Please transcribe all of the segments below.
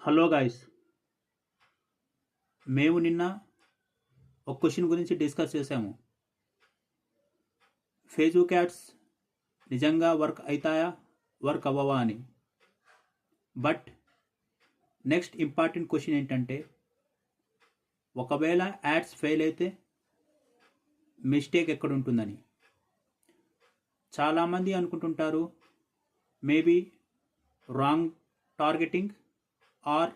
Hello guys, మేము నిన్న ఒక క్వశ్చన్ గురించి డిస్కస్ చేసాము. ఫేస్బుక్ యాడ్స్ నిజంగా వర్క్ అవుతాయా, వర్క్ అవ్వవా అని. బట్ నెక్స్ట్ ఇంపార్టెంట్ క్వశ్చన్ ఏంటంటే, ఒకవేళ యాడ్స్ ఫెయిల్ అయితే మిస్టేక్ ఎక్కడ ఉంటుందని. చాలామంది అనుకుంటుంటారు maybe wrong targeting, or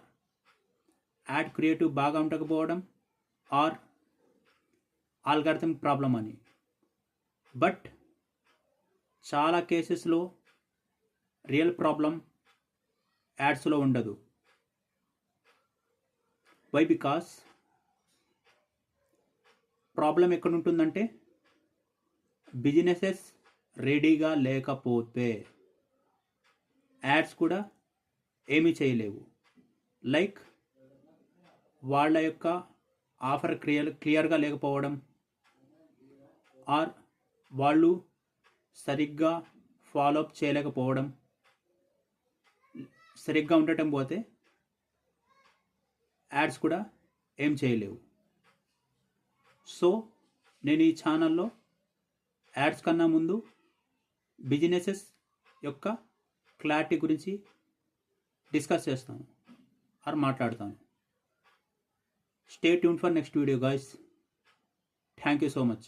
ad creative బాగా ఉండకపోవడం, ఆర్ ఆల్గారిథం ప్రాబ్లం అని. బట్ చాలా కేసెస్లో రియల్ ప్రాబ్లం యాడ్స్లో ఉండదు. వై? బికాస్ ప్రాబ్లం ఎక్కడ ఉంటుందంటే, బిజినెసెస్ రెడీగా లేకపోతే యాడ్స్ కూడా ఏమీ చేయలేవు. లైక్ వాళ్ళ యొక్క ఆఫర్ క్లియర్గా లేకపోవడం, ఆర్ వాళ్ళు సరిగ్గా ఫాలోఅప్ చేయలేకపోవడం. సరిగ్గా ఉండటం పోతే యాడ్స్ కూడా ఏం చేయలేవు. సో నేను ఈ ఛానల్లో యాడ్స్ కన్నా ముందు బిజినెసెస్ యొక్క క్లారిటీ గురించి డిస్కస్ చేస్తాను ఆర్ మాట్లాడతాను. Stay tuned for next video guys. Thank you so much.